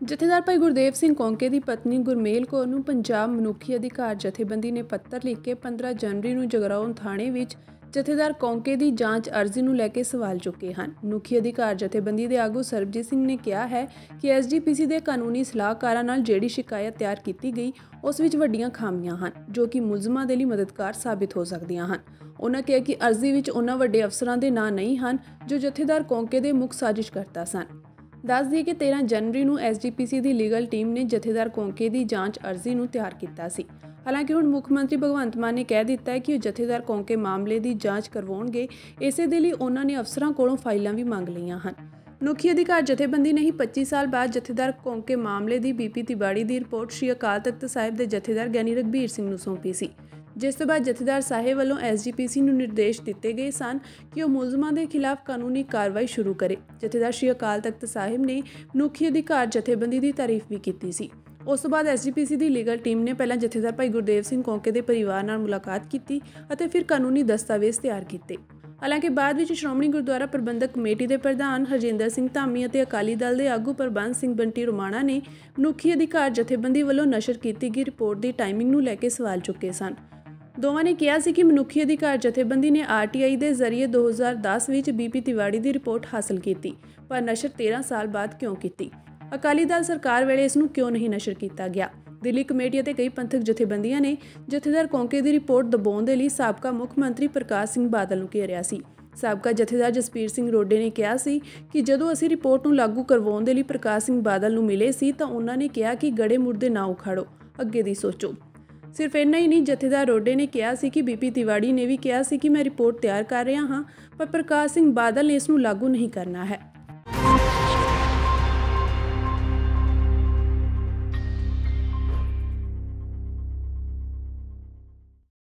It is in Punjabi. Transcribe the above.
ਜਥੇਦਾਰ ਭਾਈ ਗੁਰਦੇਵ ਸਿੰਘ ਕੌਂਕੇ ਦੀ ਪਤਨੀ ਗੁਰਮੇਲ ਕੌਰ ਨੂੰ ਪੰਜਾਬ ਮਨੁੱਖੀ ਅਧਿਕਾਰ ਜਥੇਬੰਦੀ ਨੇ ਪੱਤਰ ਲਿਖ ਕੇ 15 ਜਨਵਰੀ ਨੂੰ ਜਗਰਾਉਂ ਥਾਣੇ ਵਿੱਚ ਜਥੇਦਾਰ ਕੌਂਕੇ ਦੀ ਜਾਂਚ ਅਰਜ਼ੀ ਨੂੰ ਲੈ ਕੇ ਸਵਾਲ ਚੁੱਕੇ ਹਨ। ਮਨੁੱਖੀ ਅਧਿਕਾਰ ਜਥੇਬੰਦੀ ਦੇ ਆਗੂ ਸਰਬਜੀਤ ਸਿੰਘ ਨੇ ਕਿਹਾ ਹੈ ਕਿ ਐਸਜੀਪੀਸੀ ਦੇ ਕਾਨੂੰਨੀ ਸਲਾਹਕਾਰਾਂ ਨਾਲ ਜਿਹੜੀ ਸ਼ਿਕਾਇਤ ਤਿਆਰ ਕੀਤੀ ਗਈ ਉਸ ਵਿੱਚ ਵੱਡੀਆਂ ਖਾਮੀਆਂ ਹਨ ਜੋ ਕਿ ਮੁਲਜ਼ਮਾਂ ਦੇ ਲਈ ਮਦਦਗਾਰ ਸਾਬਿਤ ਹੋ ਸਕਦੀਆਂ ਹਨ। ਉਨ੍ਹਾਂ ਕਿਹਾ ਕਿ ਅਰਜ਼ੀ ਵਿੱਚ ਉਹਨਾਂ ਵੱਡੇ ਅਫਸਰਾਂ ਦੇ ਨਾਂ ਨਹੀਂ ਹਨ ਜੋ ਜਥੇਦਾਰ ਕੌਂਕੇ ਦੇ ਮੁੱਖ ਸਾਜ਼ਿਸ਼ਕਰਤਾ ਸਨ। ਦੱਸ ਦਈਏ ਕਿ 13 ਜਨਵਰੀ ਨੂੰ ਐਸਜੀਪੀਸੀ ਦੀ ਲੀਗਲ ਟੀਮ ਨੇ ਜਥੇਦਾਰ ਕੌਂਕੇ ਦੀ ਜਾਂਚ ਅਰਜ਼ੀ ਨੂੰ ਤਿਆਰ ਕੀਤਾ ਸੀ। ਹਾਲਾਂਕਿ ਹੁਣ ਮੁੱਖ ਮੰਤਰੀ ਭਗਵੰਤ ਮਾਨ ਨੇ ਕਹਿ ਦਿੱਤਾ ਹੈ ਕਿ ਉਹ ਜਥੇਦਾਰ ਕੌਂਕੇ ਮਾਮਲੇ ਦੀ ਜਾਂਚ ਕਰਵਾਉਣਗੇ। ਇਸੇ ਦੇ ਲਈ ਉਹਨਾਂ ਨੇ ਅਫਸਰਾਂ ਕੋਲੋਂ ਫਾਈਲਾਂ ਵੀ ਮੰਗ ਲਈਆਂ ਹਨ। ਮਨੁੱਖੀ ਅਧਿਕਾਰ ਜਥੇਬੰਦੀ ਨੇ ਹੀ 25 ਸਾਲ ਬਾਅਦ ਜਥੇਦਾਰ ਕੌਂਕੇ ਮਾਮਲੇ ਦੀ ਬੀਪੀ ਤਿਵਾੜੀ ਦੀ ਰਿਪੋਰਟ ਸ਼੍ਰੀ ਅਕਾਲ ਤਖਤ ਸਾਹਿਬ ਦੇ ਜਥੇਦਾਰ ਗਿਆਨੀ ਰਘਬੀਰ ਸਿੰਘ ਨੂੰ ਸੌਂਪੀ ਸੀ, ਜਿਸ ਤੋਂ ਬਾਅਦ ਜਥੇਦਾਰ ਸਾਹਿਬ ਵੱਲੋਂ ਐਸਜੀਪੀਸੀ ਨੂੰ ਨਿਰਦੇਸ਼ ਦਿੱਤੇ ਗਏ ਸਨ ਕਿ ਉਹ ਮੁਲਜ਼ਮਾਂ ਦੇ ਖਿਲਾਫ ਕਾਨੂੰਨੀ ਕਾਰਵਾਈ ਸ਼ੁਰੂ ਕਰੇ। ਜਥੇਦਾਰ ਸ਼੍ਰੀ ਅਕਾਲ ਤਖਤ ਸਾਹਿਬ ਨੇ ਮਨੁੱਖੀ ਅਧਿਕਾਰ ਜਥੇਬੰਦੀ ਦੀ ਤਾਰੀਫ ਵੀ ਕੀਤੀ ਸੀ। ਉਸ ਤੋਂ ਬਾਅਦ ਐਸਜੀਪੀਸੀ ਦੀ ਲੀਗਲ ਟੀਮ ਨੇ ਪਹਿਲਾਂ ਜਥੇਦਾਰ ਭਾਈ ਗੁਰਦੇਵ ਸਿੰਘ ਕੌਂਕੇ ਦੇ ਪਰਿਵਾਰ ਨਾਲ ਮੁਲਾਕਾਤ ਕੀਤੀ ਅਤੇ ਫਿਰ ਕਾਨੂੰਨੀ ਦਸਤਾਵੇਜ਼ ਤਿਆਰ ਕੀਤੇ। ਹਾਲਾਂਕਿ ਬਾਅਦ ਵਿੱਚ ਸ਼੍ਰੋਮਣੀ ਗੁਰਦੁਆਰਾ ਪ੍ਰਬੰਧਕ ਕਮੇਟੀ ਦੇ ਪ੍ਰਧਾਨ ਹਰਜਿੰਦਰ ਸਿੰਘ ਧਾਮੀ ਅਤੇ ਅਕਾਲੀ ਦਲ ਦੇ ਆਗੂ ਪ੍ਰਬੰਧ ਸਿੰਘ ਬੰਟੀ ਰੋਮਾਣਾ ਨੇ ਮਨੁੱਖੀ ਅਧਿਕਾਰ ਜਥੇਬੰਦੀ ਵੱਲੋਂ ਨਸ਼ਰ ਕੀਤੀ ਗਈ ਰਿਪੋਰਟ ਦੀ ਟਾਈਮਿੰਗ ਨੂੰ ਲੈ ਕੇ ਸਵਾਲ ਚੁੱਕੇ ਸਨ। ਦੋਵਾਂ ਨੇ ਕਿਹਾ ਸੀ ਕਿ ਮਨੁੱਖੀ ਅਧਿਕਾਰ ਜਥੇਬੰਦੀ ਨੇ ਆਰਟੀਆਈ ਦੇ ਜ਼ਰੀਏ 2010 ਵਿੱਚ ਬੀਪੀ ਤਿਵਾੜੀ ਦੀ ਰਿਪੋਰਟ ਹਾਸਲ ਕੀਤੀ, ਪਰ ਨਸ਼ਰ 13 ਸਾਲ ਬਾਅਦ ਕਿਉਂ ਕੀਤੀ? ਅਕਾਲੀ ਦਲ ਸਰਕਾਰ ਵੇਲੇ ਇਸ ਨੂੰ ਕਿਉਂ ਨਹੀਂ ਨਸ਼ਰ ਕੀਤਾ ਗਿਆ? ਦਿੱਲੀ ਕਮੇਟੀ ਅਤੇ ਕਈ ਪੰਥਕ ਜਥੇਬੰਦੀਆਂ ਨੇ ਜਥੇਦਾਰ ਕੌਂਕੇ ਦੀ ਰਿਪੋਰਟ ਦਬਾਉਣ ਦੇ ਲਈ ਸਾਬਕਾ ਮੁੱਖ ਮੰਤਰੀ ਪ੍ਰਕਾਸ਼ ਸਿੰਘ ਬਾਦਲ ਨੂੰ ਘੇਰਿਆ ਸੀ। ਸਾਬਕਾ ਜਥੇਦਾਰ ਜਸਪੀਰ ਸਿੰਘ ਰੋਡੇ ਨੇ ਕਿਹਾ ਸੀ ਕਿ ਜਦੋਂ ਅਸੀਂ ਰਿਪੋਰਟ ਨੂੰ ਲਾਗੂ ਕਰਵਾਉਣ ਦੇ ਲਈ ਪ੍ਰਕਾਸ਼ ਸਿੰਘ ਬਾਦਲ ਨੂੰ ਮਿਲੇ ਸੀ ਤਾਂ ਉਹਨਾਂ ਨੇ ਕਿਹਾ ਕਿ ਗੜੇ ਮੁਰਦੇ ਨਾ ਉਖਾੜੋ, ਅੱਗੇ ਦੀ ਸੋਚੋ। ਸਿਰਫ ਇੰਨਾ ਹੀ ਨਹੀਂ, ਜਥੇਦਾਰ ਰੋਡੇ ਨੇ ਕਿਹਾ ਸੀ ਕਿ ਬੀਪੀ ਤਿਵਾੜੀ ਨੇ ਵੀ ਕਿਹਾ ਸੀ ਕਿ ਮੈਂ ਰਿਪੋਰਟ ਤਿਆਰ ਕਰ ਰਿਹਾ ਹਾਂ, ਪਰ ਪ੍ਰਕਾਸ਼ ਸਿੰਘ ਬਾਦਲ ਨੇ ਇਸ ਨੂੰ ਲਾਗੂ ਨਹੀਂ ਕਰਨਾ ਹੈ।